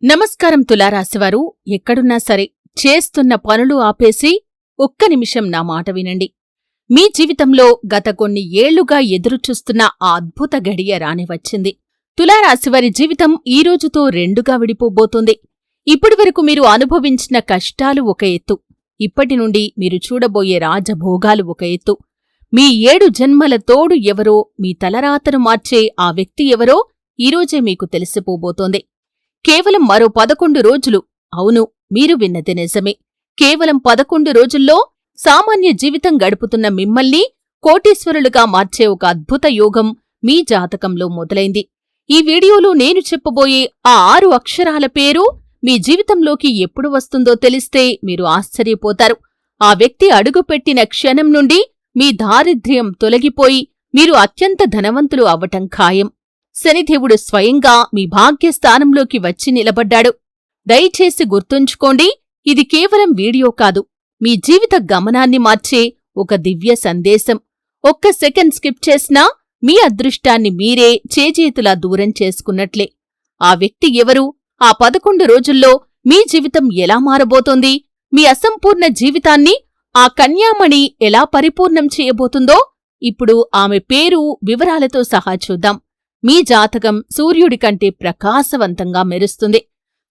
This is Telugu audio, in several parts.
నమస్కారం తులారాశివారు, ఎక్కడున్నా సరే చేస్తున్న పనులు ఆపేసి ఒక్క నిమిషం నా మాట వినండి. మీ జీవితంలో గత కొన్ని ఏళ్లుగా ఎదురుచూస్తున్న ఆ అద్భుత గడియ రానివచ్చింది. తులారాశివారి జీవితం ఈ రోజుతో రెండుగా విడిపోబోతోంది. ఇప్పటివరకు మీరు అనుభవించిన కష్టాలు ఒక ఎత్తు, ఇప్పటి నుండి మీరు చూడబోయే రాజభోగాలు ఒక ఎత్తు. మీ 7 జన్మల తోడు ఎవరో, మీ తలరాతను మార్చే ఆ వ్యక్తి ఎవరో ఈరోజే మీకు తెలిసిపోబోతోంది. కేవలం మరో 11 రోజులు, అవును, మీరు విన్నది నిజమే, కేవలం 11 రోజుల్లో సామాన్య జీవితం గడుపుతున్న మిమ్మల్ని కోటీశ్వరులుగా మార్చే ఒక అద్భుత యోగం మీ జాతకంలో మొదలైంది. ఈ వీడియోలో నేను చెప్పబోయే ఆ 6 అక్షరాల పేరు మీ జీవితంలోకి ఎప్పుడు వస్తుందో తెలిస్తే మీరు ఆశ్చర్యపోతారు. ఆ వ్యక్తి అడుగుపెట్టిన క్షణం నుండి మీ దారిద్ర్యం తొలగిపోయి మీరు అత్యంత ధనవంతులు అవ్వటం ఖాయం. శనిదేవుడు స్వయంగా మీ భాగ్యస్థానంలోకి వచ్చి నిలబడ్డాడు. దయచేసి గుర్తుంచుకోండి, ఇది కేవలం వీడియో కాదు, మీ జీవిత గమనాన్ని మార్చే ఒక దివ్య సందేశం. ఒక్క సెకండ్ స్కిప్ చేసినా మీ అదృష్టాన్ని మీరే చేజేతులా దూరం చేసుకున్నట్లే. ఆ వ్యక్తి ఎవరు? ఆ 11 రోజుల్లో మీ జీవితం ఎలా మారబోతోంది? మీ అసంపూర్ణ జీవితాన్ని ఆ కన్యామణి ఎలా పరిపూర్ణం చేయబోతుందో ఇప్పుడు ఆమె పేరు, వివరాలతో సహా చూద్దాం. మీ జాతకం సూర్యుడి కంటే ప్రకాశవంతంగా మెరుస్తుంది.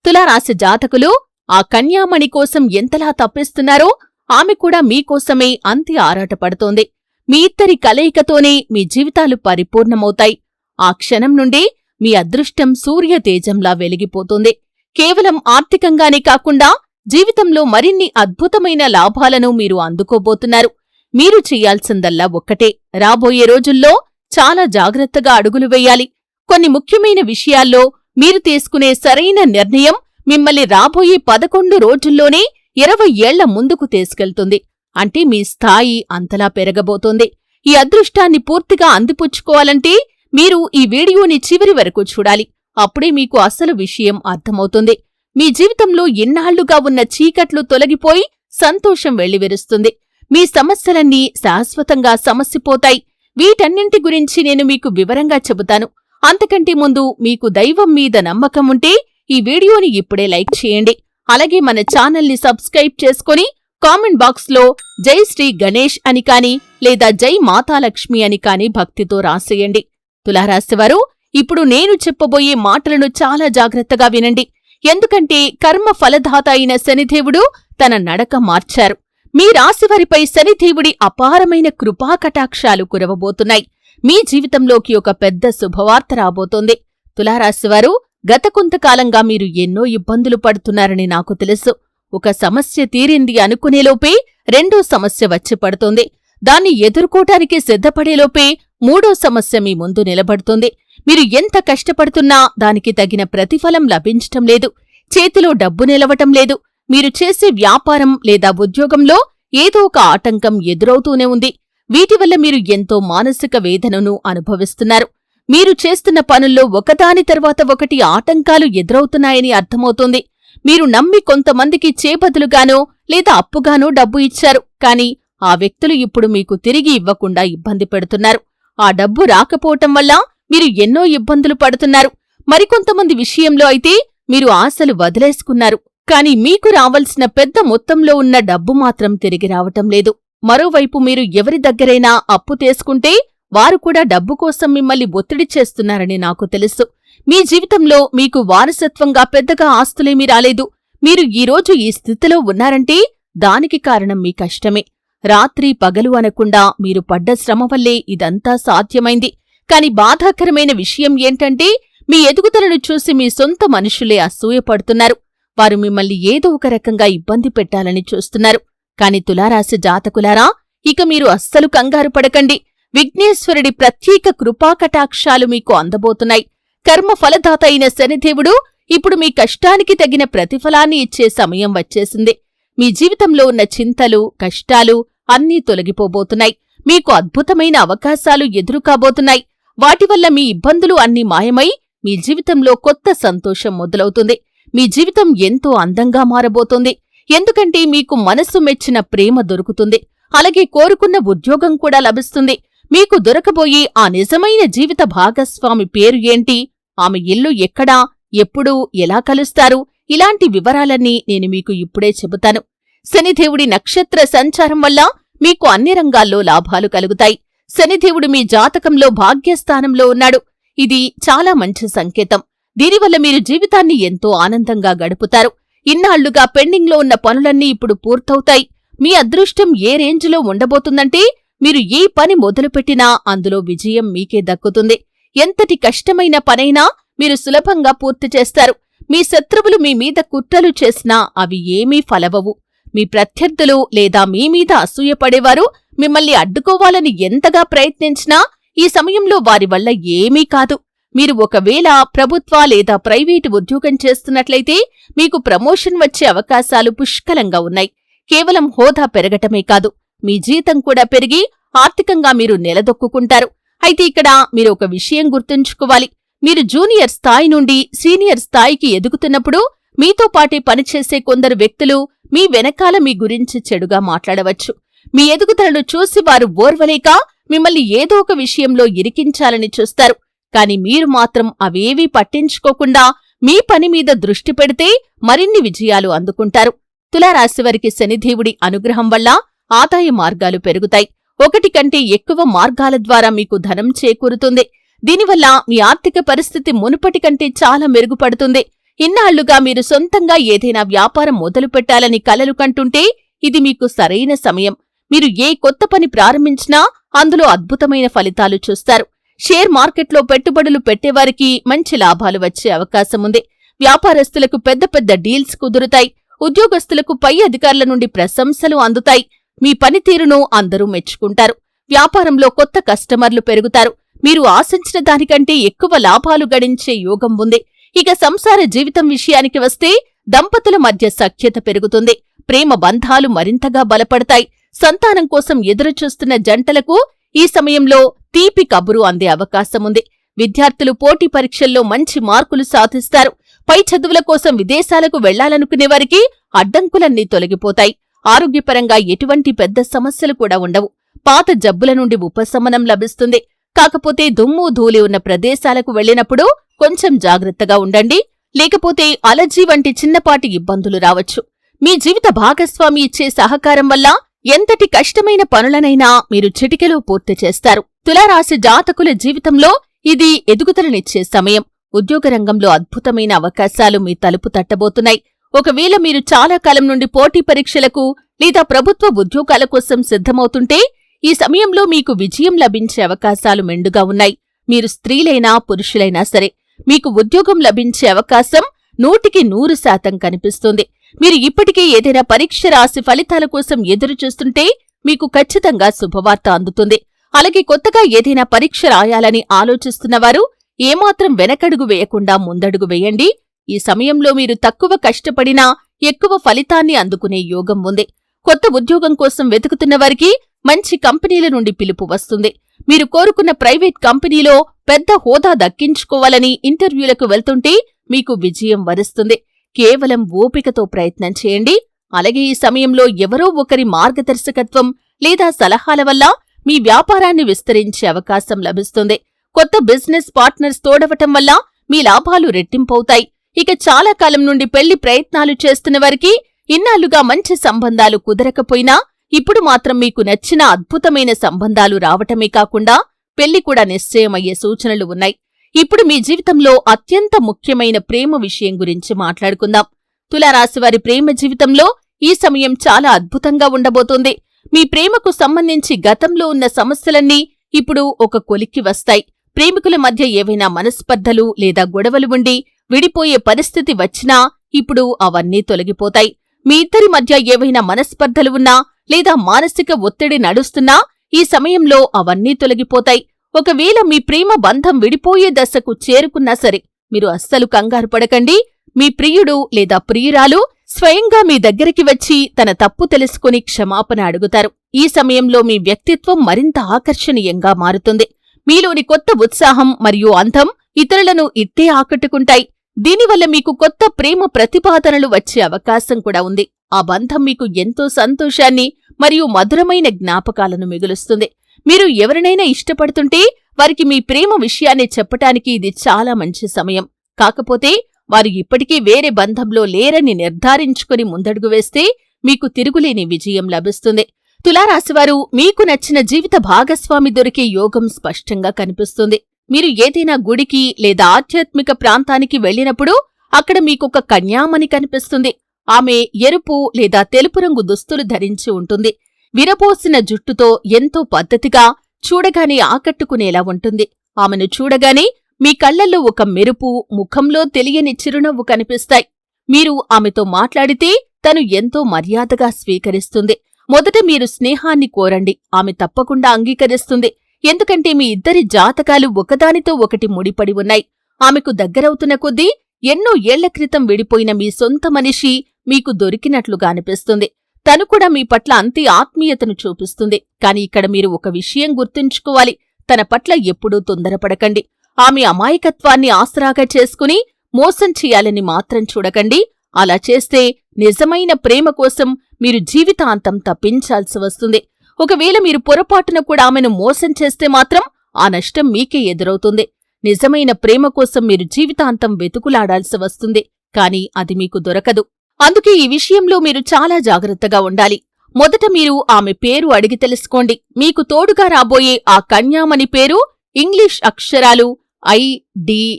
తులారాశి జాతకులు ఆ కన్యామణి కోసం ఎంతలా తప్పిస్తున్నారో ఆమె కూడా మీకోసమే అంతే ఆరాటపడుతోంది. మీ ఇద్దరి కలయికతోనే మీ జీవితాలు పరిపూర్ణమవుతాయి. ఆ క్షణం నుండి మీ అదృష్టం సూర్యతేజంలా వెలిగిపోతుంది. కేవలం ఆర్థికంగానే కాకుండా జీవితంలో మరిన్ని అద్భుతమైన లాభాలను మీరు అందుకోబోతున్నారు. మీరు చెయ్యాల్సిందల్లా ఒక్కటే, రాబోయే రోజుల్లో చాలా జాగ్రత్తగా అడుగులు వెయ్యాలి. కొన్ని ముఖ్యమైన విషయాల్లో మీరు తీసుకునే సరైన నిర్ణయం మిమ్మల్ని రాబోయే 11 రోజుల్లోనే 20 ఏళ్ల ముందుకు తీసుకెళ్తుంది. అంటే మీ స్థాయి అంతలా పెరగబోతోంది. ఈ అదృష్టాన్ని పూర్తిగా అందిపుచ్చుకోవాలంటే మీరు ఈ వీడియోని చివరి వరకు చూడాలి. అప్పుడే మీకు అసలు విషయం అర్థమవుతుంది. మీ జీవితంలో ఎన్నాళ్లుగా ఉన్న చీకట్లు తొలగిపోయి సంతోషం వెళ్లివిరుస్తుంది. మీ సమస్యలన్నీ శాశ్వతంగా సమసిపోతాయి. వీటన్నింటి గురించి నేను మీకు వివరంగా చెబుతాను. అంతకంటే ముందు మీకు దైవం మీద నమ్మకం ఉంటే ఈ వీడియోని ఇప్పుడే లైక్ చేయండి. అలాగే మన ఛానల్ని సబ్స్క్రైబ్ చేసుకుని కామెంట్ బాక్స్లో జై శ్రీ గణేష్ అని కాని లేదా జై మాతాలక్ష్మి అని కాని భక్తితో రాసేయండి. తులారాశివారు, ఇప్పుడు నేను చెప్పబోయే మాటలను చాలా జాగ్రత్తగా వినండి. ఎందుకంటే కర్మ ఫలదాత అయిన శనిదేవుడు తన నడక మార్చారు. మీ రాశివారిపై శనిదేవుడి అపారమైన కృపాకటాక్షాలు కురవబోతున్నాయి. మీ జీవితంలోకి ఒక పెద్ద శుభవార్త రాబోతోంది. తులారాశివారు, గత కొంతకాలంగా మీరు ఎన్నో ఇబ్బందులు పడుతున్నారని నాకు తెలుసు. ఒక సమస్య తీరింది అనుకునేలోపే రెండో సమస్య వచ్చి పడుతోంది. దాన్ని ఎదుర్కోటానికి సిద్ధపడేలోపే మూడో సమస్య మీ ముందు నిలబడుతోంది. మీరు ఎంత కష్టపడుతున్నా దానికి తగిన ప్రతిఫలం లభించటం లేదు. చేతిలో డబ్బు నిలవటం లేదు. మీరు చేసే వ్యాపారం లేదా ఉద్యోగంలో ఏదో ఒక ఆటంకం ఎదురవుతూనే ఉంది. వీటివల్ల మీరు ఎంతో మానసిక వేదనను అనుభవిస్తున్నారు. మీరు చేస్తున్న పనుల్లో ఒకదాని తర్వాత ఒకటి ఆటంకాలు ఎదురవుతున్నాయని అర్థమవుతోంది. మీరు నమ్మి కొంతమందికి చేబదులుగానో లేదా అప్పుగానో డబ్బు ఇచ్చారు. కాని ఆ వ్యక్తులు ఇప్పుడు మీకు తిరిగి ఇవ్వకుండా ఇబ్బంది పెడుతున్నారు. ఆ డబ్బు రాకపోవటం వల్ల మీరు ఎన్నో ఇబ్బందులు పడుతున్నారు. మరికొంతమంది విషయంలో అయితే మీరు ఆశలు వదిలేసుకున్నారు. కాని మీకు రావలసిన పెద్ద మొత్తంలో ఉన్న డబ్బు మాత్రం తిరిగి రావటం లేదు. మరోవైపు మీరు ఎవరి దగ్గరైనా అప్పు తీసుకుంటే వారు కూడా డబ్బు కోసం మిమ్మల్ని ఒత్తిడి చేస్తున్నారని నాకు తెలుసు. మీ జీవితంలో మీకు వారసత్వంగా పెద్దగా ఆస్తులేమీ రాలేదు. మీరు ఈరోజు ఈ స్థితిలో ఉన్నారంటే దానికి కారణం మీ కష్టమే. రాత్రి పగలు అనకుండా మీరు పడ్డ శ్రమ వల్లే ఇదంతా సాధ్యమైంది. కాని బాధాకరమైన విషయం ఏంటంటే మీ ఎదుగుదలను చూసి మీ సొంత మనుషులే అసూయపడుతున్నారు. వారు మిమ్మల్ని ఏదో ఒక రకంగా ఇబ్బంది పెట్టాలని చూస్తున్నారు. కాని తులారాశి జాతకులారా, ఇక మీరు అస్సలు కంగారు పడకండి. విఘ్నేశ్వరుడి ప్రత్యేక కృపాకటాక్షాలు మీకు అందబోతున్నాయి. కర్మ ఫలదాత అయిన శనిదేవుడు ఇప్పుడు మీ కష్టానికి తగిన ప్రతిఫలాన్ని ఇచ్చే సమయం వచ్చేసింది. మీ జీవితంలో ఉన్న చింతలు, కష్టాలు అన్నీ తొలగిపోబోతున్నాయి. మీకు అద్భుతమైన అవకాశాలు ఎదురుకాబోతున్నాయి. వాటివల్ల మీ ఇబ్బందులు అన్నీ మాయమై మీ జీవితంలో కొత్త సంతోషం మొదలవుతుంది. మీ జీవితం ఎంతో అందంగా మారబోతోంది. ఎందుకంటే మీకు మనసు మెచ్చిన ప్రేమ దొరుకుతుంది. అలాగే కోరుకున్న ఉద్యోగం కూడా లభిస్తుంది. మీకు దొరకబోయే ఆ నిజమైన జీవిత భాగస్వామి పేరు ఏంటి? ఆమె ఇల్లు ఎక్కడా? ఎప్పుడు ఎలా కలుస్తారు, ఇలాంటి వివరాలన్నీ నేను మీకు ఇప్పుడే చెబుతాను. శనిదేవుడి నక్షత్ర సంచారం వల్ల మీకు అన్ని రంగాల్లో లాభాలు కలుగుతాయి. శనిదేవుడు మీ జాతకంలో భాగ్యస్థానంలో ఉన్నాడు. ఇది చాలా మంచి సంకేతం. దీనివల్ల మీరు జీవితాన్ని ఎంతో ఆనందంగా గడుపుతారు. ఇన్నాళ్లుగా పెండింగ్లో ఉన్న పనులన్నీ ఇప్పుడు పూర్తవుతాయి. మీ అదృష్టం ఏ రేంజ్లో ఉండబోతుందంటే మీరు ఏ పని మొదలుపెట్టినా అందులో విజయం మీకే దక్కుతుంది. ఎంతటి కష్టమైన పనైనా మీరు సులభంగా పూర్తి చేస్తారు. మీ శత్రువులు మీ మీద కుట్రలు చేసినా అవి ఏమీ ఫలవవు. మీ ప్రత్యర్థులు లేదా మీ మీద అసూయపడేవారు మిమ్మల్ని అడ్డుకోవాలని ఎంతగా ప్రయత్నించినా ఈ సమయంలో వారి వల్ల ఏమీ కాదు. మీరు ఒకవేళ ప్రభుత్వ లేదా ప్రైవేటు ఉద్యోగం చేస్తున్నట్లయితే మీకు ప్రమోషన్ వచ్చే అవకాశాలు పుష్కలంగా ఉన్నాయి. కేవలం హోదా పెరగటమే కాదు, మీ జీతం కూడా పెరిగి ఆర్థికంగా మీరు నిలదొక్కుంటారు. అయితే ఇక్కడ మీరు ఒక విషయం గుర్తుంచుకోవాలి. మీరు జూనియర్ స్థాయి నుండి సీనియర్ స్థాయికి ఎదుగుతున్నప్పుడు మీతో పాటే పనిచేసే కొందరు వ్యక్తులు మీ వెనకాల మీ గురించి చెడుగా మాట్లాడవచ్చు. మీ ఎదుగుదలను చూసి వారు ఓర్వలేక మిమ్మల్ని ఏదో ఒక విషయంలో ఇరికించాలని చూస్తారు. కాని మీరు మాత్రం అవేవీ పట్టించుకోకుండా మీ పని మీద దృష్టి పెడితే మరిన్ని విజయాలు అందుకుంటారు. తులారాశివారికి శనిదేవుడి అనుగ్రహం వల్ల ఆదాయ మార్గాలు పెరుగుతాయి. ఒకటి కంటే ఎక్కువ మార్గాల ద్వారా మీకు ధనం చేకూరుతుంది. దీనివల్ల మీ ఆర్థిక పరిస్థితి మునుపటి కంటే చాలా మెరుగుపడుతుంది. ఇన్నాళ్లుగా మీరు సొంతంగా ఏదైనా వ్యాపారం మొదలుపెట్టాలని కలలు కంటుంటే ఇది మీకు సరైన సమయం. మీరు ఏ కొత్త పని ప్రారంభించినా అందులో అద్భుతమైన ఫలితాలు చూస్తారు. షేర్ మార్కెట్లో పెట్టుబడులు పెట్టేవారికి మంచి లాభాలు వచ్చే అవకాశముంది. వ్యాపారస్తులకు పెద్ద పెద్ద డీల్స్ కుదురుతాయి. ఉద్యోగస్తులకు పై అధికారుల నుండి ప్రశంసలు అందుతాయి. మీ పనితీరును అందరూ మెచ్చుకుంటారు. వ్యాపారంలో కొత్త కస్టమర్లు పెరుగుతారు. మీరు ఆశించిన దానికంటే ఎక్కువ లాభాలు గడించే యోగం ఉంది. ఇక సంసార జీవితం విషయానికి వస్తే దంపతుల మధ్య సఖ్యత పెరుగుతుంది. ప్రేమ బంధాలు మరింతగా బలపడతాయి. సంతానం కోసం ఎదురుచూస్తున్న జంటలకు ఈ సమయంలో తీపి కబురు అందే అవకాశముంది. విద్యార్థులు పోటీ పరీక్షల్లో మంచి మార్కులు సాధిస్తారు. పై చదువుల కోసం విదేశాలకు వెళ్లాలనుకునేవారికి అడ్డంకులన్నీ తొలగిపోతాయి. ఆరోగ్యపరంగా ఎటువంటి పెద్ద సమస్యలు కూడా ఉండవు. పాత జబ్బుల నుండి ఉపశమనం లభిస్తుంది. కాకపోతే దుమ్ము ధూళి ఉన్న ప్రదేశాలకు వెళ్లినప్పుడు కొంచెం జాగ్రత్తగా ఉండండి. లేకపోతే అలర్జీ వంటి చిన్నపాటి ఇబ్బందులు రావచ్చు. మీ జీవిత భాగస్వామి ఇచ్చే సహకారం వల్ల ఎంతటి కష్టమైన పనులనైనా మీరు చిటికెలో పూర్తి చేస్తారు. తులారాశి జాతకుల జీవితంలో ఇది ఎదుగుదలనిచ్చే సమయం. ఉద్యోగ రంగంలో అద్భుతమైన అవకాశాలు మీ తలుపు తట్టబోతున్నాయి. ఒకవేళ మీరు చాలా కాలం నుండి పోటీ పరీక్షలకు లేదా ప్రభుత్వ ఉద్యోగాల కోసం సిద్ధమవుతుంటే ఈ సమయంలో మీకు విజయం లభించే అవకాశాలు మెండుగా ఉన్నాయి. మీరు స్త్రీలైనా పురుషులైనా సరే మీకు ఉద్యోగం లభించే అవకాశం 100% కనిపిస్తుంది. మీరు ఇప్పటికే ఏదైనా పరీక్ష రాసి ఫలితాల కోసం ఎదురుచూస్తుంటే మీకు ఖచ్చితంగా శుభవార్త అందుతుంది. అలాగే కొత్తగా ఏదైనా పరీక్ష రాయాలని ఆలోచిస్తున్నవారు ఏమాత్రం వెనకడుగు వేయకుండా ముందడుగు వేయండి. ఈ సమయంలో మీరు తక్కువ కష్టపడినా ఎక్కువ ఫలితాన్ని అందుకునే యోగం ఉంది. కొత్త ఉద్యోగం కోసం వెతుకుతున్నవారికి మంచి కంపెనీల నుండి పిలుపు వస్తుంది. మీరు కోరుకున్న ప్రైవేట్ కంపెనీలో పెద్ద హోదా దక్కించుకోవాలని ఇంటర్వ్యూలకు వెళ్తుంటే మీకు విజయం వరిస్తుంది. కేవలం ఓపికతో ప్రయత్నం చేయండి. అలాగే ఈ సమయంలో ఎవరో ఒకరి మార్గదర్శకత్వం లేదా సలహాల వల్ల మీ వ్యాపారాన్ని విస్తరించే అవకాశం లభిస్తుంది. కొత్త బిజినెస్ పార్ట్నర్స్ తోడవటం వల్ల మీ లాభాలు రెట్టింపవుతాయి. ఇక చాలా కాలం నుండి పెళ్లి ప్రయత్నాలు చేస్తున్న వారికి ఇన్నాళ్లుగా మంచి సంబంధాలు కుదరకపోయినా ఇప్పుడు మాత్రం మీకు నచ్చిన అద్భుతమైన సంబంధాలు రావటమే కాకుండా పెళ్లి కూడా నిశ్చయమయ్యే సూచనలు ఉన్నాయి. ఇప్పుడు మీ జీవితంలో అత్యంత ముఖ్యమైన ప్రేమ విషయం గురించి మాట్లాడుకుందాం. తులారాశివారి ప్రేమ జీవితంలో ఈ సమయం చాలా అద్భుతంగా ఉండబోతోంది. మీ ప్రేమకు సంబంధించి గతంలో ఉన్న సమస్యలన్నీ ఇప్పుడు ఒక కొలిక్కి వస్తాయి. ప్రేమికుల మధ్య ఏవైనా మనస్పర్ధలు లేదా గొడవలు ఉండి విడిపోయే పరిస్థితి వచ్చినా ఇప్పుడు అవన్నీ తొలగిపోతాయి. మీ ఇద్దరి మధ్య ఏవైనా మనస్పర్ధలు ఉన్నా లేదా మానసిక ఒత్తిడి నడుస్తున్నా ఈ సమయంలో అవన్నీ తొలగిపోతాయి. ఒకవేళ మీ ప్రేమ బంధం విడిపోయే దశకు చేరుకున్నా సరే మీరు అస్సలు కంగారు పడకండి. మీ ప్రియుడు లేదా ప్రియురాలు స్వయంగా మీ దగ్గరికి వచ్చి తన తప్పు తెలుసుకుని క్షమాపణ అడుగుతారు. ఈ సమయంలో మీ వ్యక్తిత్వం మరింత ఆకర్షణీయంగా మారుతుంది. మీలోని కొత్త ఉత్సాహం మరియు అందం ఇతరులను ఇట్టే ఆకట్టుకుంటాయి. దీనివల్ల మీకు కొత్త ప్రేమ ప్రతిపాదనలు వచ్చే అవకాశం కూడా ఉంది. ఆ బంధం మీకు ఎంతో సంతోషాన్ని మరియు మధురమైన జ్ఞాపకాలను మిగులుస్తుంది. మీరు ఎవరినైనా ఇష్టపడుతుంటే వారికి మీ ప్రేమ విషయాన్ని చెప్పటానికి ఇది చాలా మంచి సమయం. కాకపోతే వారు ఇప్పటికీ వేరే బంధంలో లేరని నిర్ధారించుకుని ముందడుగు వేస్తే మీకు తిరుగులేని విజయం లభిస్తుంది. తులారాశివారు, మీకు నచ్చిన జీవిత భాగస్వామి దొరికే యోగం స్పష్టంగా కనిపిస్తుంది. మీరు ఏదైనా గుడికి లేదా ఆధ్యాత్మిక ప్రాంతానికి వెళ్లినప్పుడు అక్కడ మీకొక కన్యామణి కనిపిస్తుంది. ఆమె ఎరుపు లేదా తెలుపు రంగు దుస్తులు ధరించి ఉంటుంది. విరబోసిన జుట్టుతో ఎంతో పద్ధతిగా, చూడగానే ఆకట్టుకునేలా ఉంటుంది. ఆమెను చూడగానే మీ కళ్లల్లో ఒక మెరుపు, ముఖంలో తెలియని చిరునవ్వు కనిపిస్తాయి. మీరు ఆమెతో మాట్లాడితే తను ఎంతో మర్యాదగా స్వీకరిస్తుంది. మొదట మీరు స్నేహాన్ని కోరండి, ఆమె తప్పకుండా అంగీకరిస్తుంది. ఎందుకంటే మీ ఇద్దరి జాతకాలు ఒకదానితో ఒకటి ముడిపడి ఉన్నాయి. ఆమెకు దగ్గరవుతున్న కొద్దీ ఎన్నో ఏళ్ల క్రితం విడిపోయిన మీ సొంత మనిషి మీకు దొరికినట్లుగా అనిపిస్తుంది. తను కూడా మీ పట్ల అంతే ఆత్మీయతను చూపిస్తుంది. కాని ఇక్కడ మీరు ఒక విషయం గుర్తుంచుకోవాలి, తన పట్ల ఎప్పుడూ తొందరపడకండి. ఆమె అమాయకత్వాన్ని ఆసరాగా చేసుకుని మోసం చెయ్యాలని మాత్రం చూడకండి. అలా చేస్తే నిజమైన ప్రేమ కోసం మీరు జీవితాంతం తప్పించాల్సి వస్తుంది. ఒకవేళ మీరు పొరపాటున కూడా ఆమెను మోసం చేస్తే మాత్రం ఆ నష్టం మీకే ఎదురవుతుంది. నిజమైన ప్రేమ కోసం మీరు జీవితాంతం వెతుకులాడాల్సి వస్తుంది, కాని అది మీకు దొరకదు. అందుకే ఈ విషయంలో మీరు చాలా జాగ్రత్తగా ఉండాలి. మొదట మీరు ఆమె పేరు అడిగి తెలుసుకోండి. మీకు తోడుగా రాబోయే ఆ కన్యామణి పేరు ఇంగ్లీష్ అక్షరాలు IDURP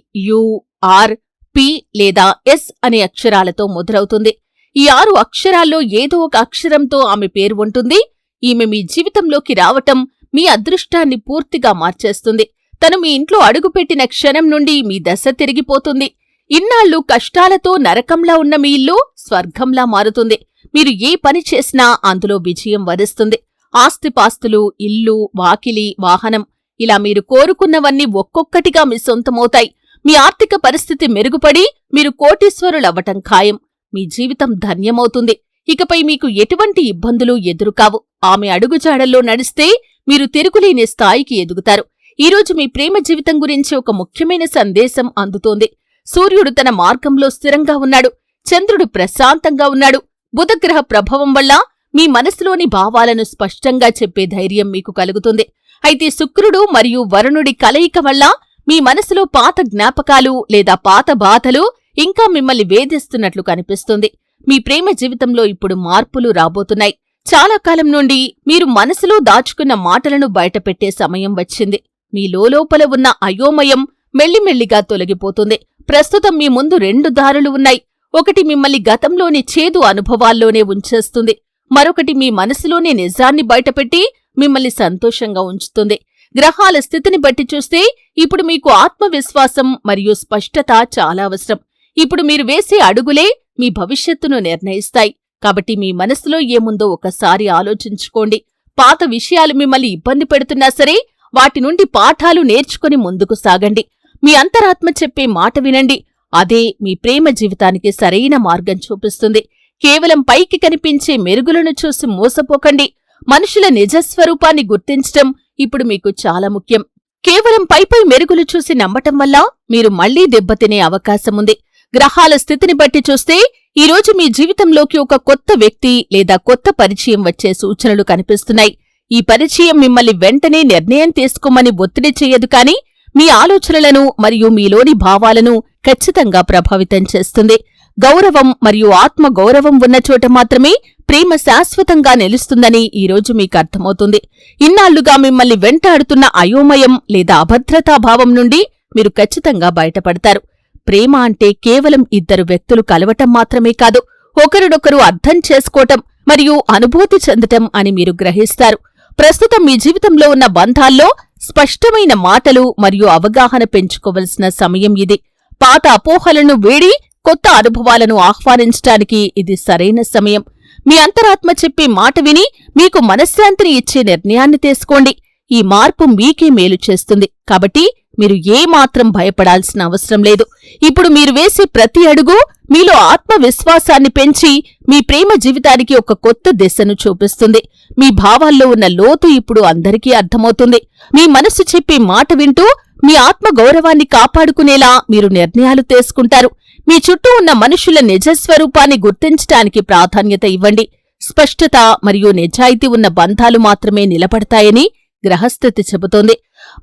లేదా S అనే అక్షరాలతో మొదలవుతుంది. ఈ 6 అక్షరాల్లో ఏదో ఒక అక్షరంతో ఆమె పేరు ఉంటుంది. ఈమె మీ జీవితంలోకి రావటం మీ అదృష్టాన్ని పూర్తిగా మార్చేస్తుంది. తను మీ ఇంట్లో అడుగుపెట్టిన క్షణం నుండి మీ దశ తిరిగిపోతుంది. ఇన్నాళ్లు కష్టాలతో నరకంలా ఉన్న మీ ఇల్లు స్వర్గంలా మారుతుంది. మీరు ఏ పని చేసినా అందులో విజయం వరిస్తుంది. ఆస్తిపాస్తులు, ఇల్లు, వాకిలి, వాహనం ఇలా మీరు కోరుకున్నవన్నీ ఒక్కొక్కటిగా మీ సొంతమవుతాయి. మీ ఆర్థిక పరిస్థితి మెరుగుపడి మీరు కోటీశ్వరులవ్వటం ఖాయం. మీ జీవితం ధన్యమవుతుంది. ఇకపై మీకు ఎటువంటి ఇబ్బందులు ఎదురుకావు. ఆమె అడుగుజాడల్లో నడిస్తే మీరు తిరుగులేని స్థాయికి ఎదుగుతారు. ఈరోజు మీ ప్రేమ జీవితం గురించి ఒక ముఖ్యమైన సందేశం అందుతోంది. సూర్యుడు తన మార్గంలో స్థిరంగా ఉన్నాడు. చంద్రుడు ప్రశాంతంగా ఉన్నాడు. బుధగ్రహ ప్రభావం వల్ల మీ మనసులోని భావాలను స్పష్టంగా చెప్పే ధైర్యం మీకు కలుగుతుంది. అయితే శుక్రుడు మరియు వరుణుడి కలయిక వల్ల మీ మనసులో పాత జ్ఞాపకాలు లేదా పాత బాధలు ఇంకా మిమ్మల్ని వేధిస్తున్నట్లు కనిపిస్తుంది. మీ ప్రేమ జీవితంలో ఇప్పుడు మార్పులు రాబోతున్నాయి. చాలా కాలం నుండి మీరు మనసులో దాచుకున్న మాటలను బయటపెట్టే సమయం వచ్చింది. మీ లోపల ఉన్న అయోమయం మెల్లిమెల్లిగా తొలగిపోతుంది. ప్రస్తుతం మీ ముందు 2 దారులు ఉన్నాయి. ఒకటి మిమ్మల్ని గతంలోని చేదు అనుభవాల్లోనే ఉంచేస్తుంది. మరొకటి మీ మనసులోని నిజాన్ని బయటపెట్టి మిమ్మల్ని సంతోషంగా ఉంచుతుంది. గ్రహాల స్థితిని బట్టి చూస్తే ఇప్పుడు మీకు ఆత్మవిశ్వాసం మరియు స్పష్టత చాలా అవసరం. ఇప్పుడు మీరు వేసే అడుగులే మీ భవిష్యత్తును నిర్ణయిస్తాయి. కాబట్టి మీ మనసులో ఏముందో ఒకసారి ఆలోచించుకోండి. పాత విషయాలు మిమ్మల్ని ఇబ్బంది పెడుతున్నా సరే వాటి నుండి పాఠాలు నేర్చుకుని ముందుకు సాగండి. మీ అంతరాత్మ చెప్పే మాట వినండి. అదే మీ ప్రేమ జీవితానికి సరైన మార్గం చూపిస్తుంది. కేవలం పైకి కనిపించే మెరుగులను చూసి మోసపోకండి. మనుషుల నిజస్వరూపాన్ని గుర్తించటం ఇప్పుడు మీకు చాలా ముఖ్యం. కేవలం పైపై మెరుగులు చూసి నమ్మటం వల్ల మీరు మళ్లీ దెబ్బతినే అవకాశముంది. గ్రహాల స్థితిని బట్టి చూస్తే ఈరోజు మీ జీవితంలోకి ఒక కొత్త వ్యక్తి లేదా కొత్త పరిచయం వచ్చే సూచనలు కనిపిస్తున్నాయి. ఈ పరిచయం మిమ్మల్ని వెంటనే నిర్ణయం తీసుకోమని ఒత్తిడి చేయదు, కాని మీ ఆలోచనలను మరియు మీలోని భావాలను ఖచ్చితంగా ప్రభావితం చేస్తుంది. గౌరవం మరియు ఆత్మగౌరవం ఉన్న చోట మాత్రమే ప్రేమ శాశ్వతంగా నిలుస్తుందని ఈరోజు మీకు అర్థమవుతుంది. ఇన్నాళ్లుగా మిమ్మల్ని వెంటాడుతున్న అయోమయం లేదా అభద్రతాభావం నుండి మీరు ఖచ్చితంగా బయటపడతారు. ప్రేమ అంటే కేవలం 2 వ్యక్తులు కలవటం మాత్రమే కాదు, ఒకరినొకరు అర్థం చేసుకోవటం మరియు అనుభూతి చెందటం అని మీరు గ్రహిస్తారు. ప్రస్తుతం మీ జీవితంలో ఉన్న బంధాల్లో స్పష్టమైన మాటలు మరియు అవగాహన పెంచుకోవలసిన సమయం ఇది. పాత అపోహలను వీడి కొత్త అనుభవాలను ఆహ్వానించటానికి ఇది సరైన సమయం. మీ అంతరాత్మ చెప్పే మాట విని మీకు మనశ్శాంతిని ఇచ్చే నిర్ణయాన్ని తీసుకోండి. ఈ మార్పు మీకే మేలు చేస్తుంది. కాబట్టి మీరు ఏమాత్రం భయపడాల్సిన అవసరం లేదు. ఇప్పుడు మీరు వేసే ప్రతి అడుగు మీలో ఆత్మవిశ్వాసాన్ని పెంచి మీ ప్రేమ జీవితానికి ఒక కొత్త దిశను చూపిస్తుంది. మీ భావాల్లో ఉన్న లోతు ఇప్పుడు అందరికీ అర్థమవుతుంది. మీ మనసు చెప్పే మాట వింటూ మీ ఆత్మగౌరవాన్ని కాపాడుకునేలా మీరు నిర్ణయాలు తీసుకుంటారు. మీ చుట్టూ ఉన్న మనుషుల నిజస్వరూపాన్ని గుర్తించటానికి ప్రాధాన్యత ఇవ్వండి. స్పష్టత మరియు నిజాయితీ ఉన్న బంధాలు మాత్రమే నిలబడతాయని గ్రహస్థితి చెబుతోంది.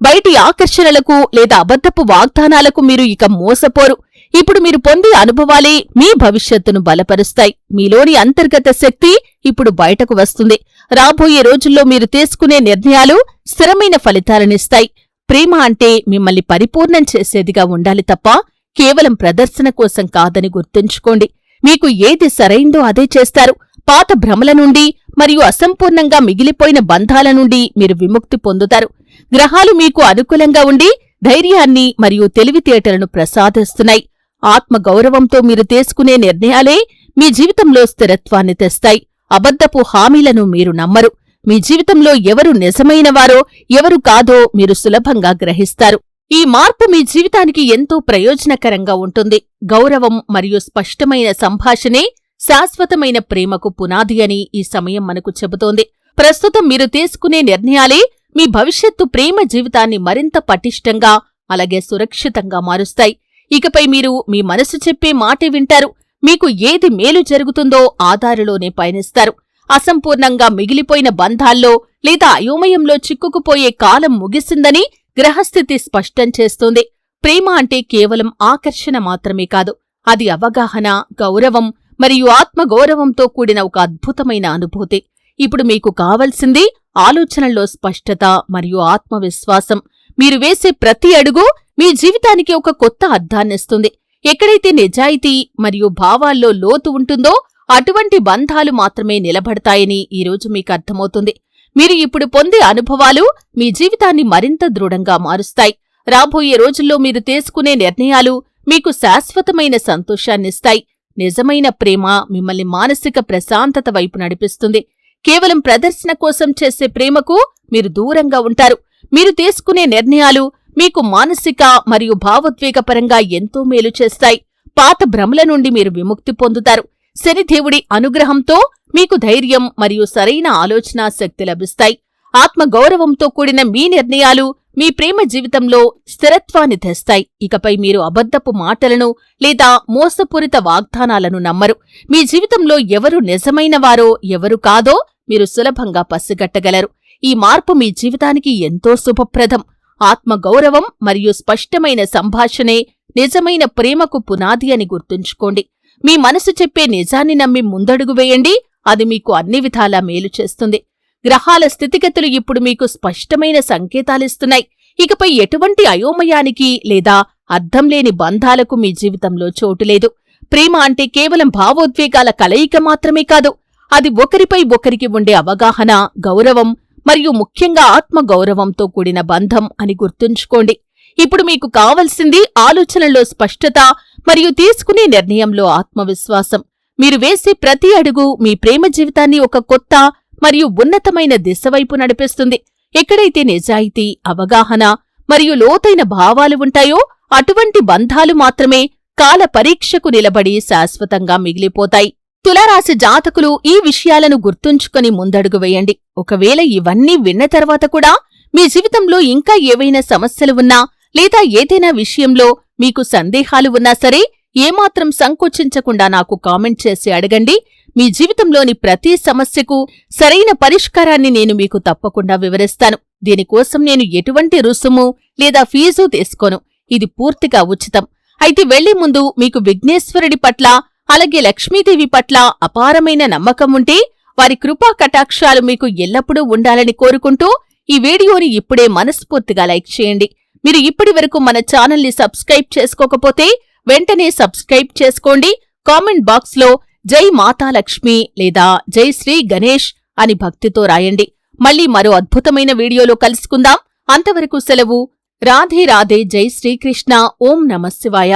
బయటి ఆకర్షణలకు లేదా అబద్ధపు వాగ్దానాలకు మీరు ఇక మోసపోరు. ఇప్పుడు మీరు పొందే అనుభవాలే మీ భవిష్యత్తును బలపరుస్తాయి. మీలోని అంతర్గత శక్తి ఇప్పుడు బయటకు వస్తుంది. రాబోయే రోజుల్లో మీరు తీసుకునే నిర్ణయాలు స్థిరమైన ఫలితాలనిస్తాయి. ప్రేమ అంటే మిమ్మల్ని పరిపూర్ణం చేసేదిగా ఉండాలి తప్ప కేవలం ప్రదర్శన కోసం కాదని గుర్తుంచుకోండి. మీకు ఏది సరైందో అదే చేస్తారు. పాత భ్రమల నుండి మరియు అసంపూర్ణంగా మిగిలిపోయిన బంధాల నుండి మీరు విముక్తి పొందుతారు. గ్రహాలు మీకు అనుకూలంగా ఉండి ధైర్యాన్ని మరియు తెలివితేటలను ప్రసాదిస్తున్నాయి. ఆత్మగౌరవంతో మీరు తీసుకునే నిర్ణయాలే మీ జీవితంలో స్థిరత్వాన్ని తెస్తాయి. అబద్ధపు హామీలను మీరు నమ్మరు. మీ జీవితంలో ఎవరు నిజమైనవారో ఎవరు కాదో మీరు సులభంగా గ్రహిస్తారు. ఈ మార్పు మీ జీవితానికి ఎంతో ప్రయోజనకరంగా ఉంటుంది. గౌరవం మరియు స్పష్టమైన సంభాషణే శాశ్వతమైన ప్రేమకు పునాది అని ఈ సమయం మనకు చెబుతోంది. ప్రస్తుతం మీరు తీసుకునే నిర్ణయాలే మీ భవిష్యత్తు ప్రేమ జీవితాన్ని మరింత పటిష్టంగా అలాగే సురక్షితంగా మారుస్తాయి. ఇకపై మీరు మీ మనసు చెప్పే మాటే వింటారు. మీకు ఏది మేలు జరుగుతుందో ఆ దారిలోనే పయనిస్తారు. అసంపూర్ణంగా మిగిలిపోయిన బంధాల్లో లేదా అయోమయంలో చిక్కుకుపోయే కాలం ముగిసిందని గ్రహస్థితి స్పష్టం చేస్తోంది. ప్రేమ అంటే కేవలం ఆకర్షణ మాత్రమే కాదు, అది అవగాహన, గౌరవం మరియు ఆత్మగౌరవంతో కూడిన ఒక అద్భుతమైన అనుభూతి. ఇప్పుడు మీకు కావలసింది ఆలోచనల్లో స్పష్టత మరియు ఆత్మవిశ్వాసం. మీరు వేసే ప్రతి అడుగు మీ జీవితానికి ఒక కొత్త అర్థాన్నిస్తుంది. ఎక్కడైతే నిజాయితీ మరియు భావాల్లో లోతు ఉంటుందో అటువంటి బంధాలు మాత్రమే నిలబడతాయని ఈరోజు మీకు అర్థమవుతుంది. మీరు ఇప్పుడు పొందే అనుభవాలు మీ జీవితాన్ని మరింత దృఢంగా మారుస్తాయి. రాబోయే రోజుల్లో మీరు తీసుకునే నిర్ణయాలు మీకు శాశ్వతమైన సంతోషాన్నిస్తాయి. నిజమైన ప్రేమ మిమ్మల్ని మానసిక ప్రశాంతత వైపు నడిపిస్తుంది. కేవలం ప్రదర్శన కోసం చేసే ప్రేమకు మీరు దూరంగా ఉంటారు. మీరు తీసుకునే నిర్ణయాలు మీకు మానసిక మరియు భావోద్వేగపరంగా ఎంతో మేలు చేస్తాయి. పాత భ్రమల నుండి మీరు విముక్తి పొందుతారు. శనిదేవుడి అనుగ్రహంతో మీకు ధైర్యం మరియు సరైన ఆలోచనా శక్తి లభిస్తాయి. ఆత్మగౌరవంతో కూడిన మీ నిర్ణయాలు మీ ప్రేమ జీవితంలో స్థిరత్వాన్ని తెస్తాయి. ఇకపై మీరు అబద్ధపు మాటలను లేదా మోసపూరిత వాగ్దానాలను నమ్మరు. మీ జీవితంలో ఎవరు నిజమైనవారో ఎవరు కాదో మీరు సులభంగా పసిగట్టగలరు. ఈ మార్పు మీ జీవితానికి ఎంతో శుభప్రదం. ఆత్మగౌరవం మరియు స్పష్టమైన సంభాషణే నిజమైన ప్రేమకు పునాది అని గుర్తుంచుకోండి. మీ మనసు చెప్పే నిజాన్ని నమ్మి ముందడుగు వేయండి. అది మీకు అన్ని విధాలా మేలు చేస్తుంది. గ్రహాల స్థితిగతులు ఇప్పుడు మీకు స్పష్టమైన సంకేతాలిస్తున్నాయి. ఇకపై ఎటువంటి అయోమయానికి లేదా అర్థంలేని బంధాలకు మీ జీవితంలో చోటులేదు. ప్రేమ అంటే కేవలం భావోద్వేగాల కలయిక మాత్రమే కాదు, అది ఒకరిపై ఒకరికి ఉండే అవగాహన, గౌరవం మరియు ముఖ్యంగా ఆత్మగౌరవంతో కూడిన బంధం అని గుర్తుంచుకోండి. ఇప్పుడు మీకు కావలసింది ఆలోచనలో స్పష్టత మరియు తీసుకునే నిర్ణయంలో ఆత్మవిశ్వాసం. మీరు వేసే ప్రతి అడుగు మీ ప్రేమ జీవితాన్ని ఒక కొత్త మరియు ఉన్నతమైన దిశవైపు నడిపిస్తుంది. ఎక్కడైతే నిజాయితీ, అవగాహన మరియు లోతైన భావాలు ఉంటాయో అటువంటి బంధాలు మాత్రమే కాల పరీక్షకు నిలబడి శాశ్వతంగా మిగిలిపోతాయి. తులారాశి జాతకులు ఈ విషయాలను గుర్తుంచుకొని ముందడుగు వేయండి. ఒకవేళ ఇవన్నీ విన్న తర్వాత కూడా మీ జీవితంలో ఇంకా ఏవైనా సమస్యలు ఉన్నా లేదా ఏదైనా విషయంలో మీకు సందేహాలు ఉన్నా సరే ఏమాత్రం సంకోచించకుండా నాకు కామెంట్ చేసి అడగండి. మీ జీవితంలోని ప్రతి సమస్యకు సరైన పరిష్కారాన్ని నేను మీకు తప్పకుండా వివరిస్తాను. దీనికోసం నేను ఎటువంటి రుసుము లేదా ఫీజు తీసుకోను. ఇది పూర్తిగా ఉచితం. అయితే వెళ్లే ముందు మీకు విఘ్నేశ్వరుడి పట్ల అలాగే లక్ష్మీదేవి పట్ల అపారమైన నమ్మకం ఉంటే వారి కృపా కటాక్షాలు మీకు ఎల్లప్పుడూ ఉండాలని కోరుకుంటూ ఈ వీడియోని ఇప్పుడే మనస్ఫూర్తిగా లైక్ చేయండి. మీరు ఇప్పటి వరకు మన ఛానల్ని సబ్స్క్రైబ్ చేసుకోకపోతే వెంటనే సబ్స్క్రైబ్ చేసుకోండి. కామెంట్ బాక్స్లో జై మాతాలక్ష్మి లేదా జై శ్రీ గణేష్ అని భక్తితో రాయండి. మళ్ళీ మరో అద్భుతమైన వీడియోలో కలుసుకుందాం. అంతవరకు సెలవు. రాధే రాధే. జై శ్రీకృష్ణ. ఓం నమః శివాయ.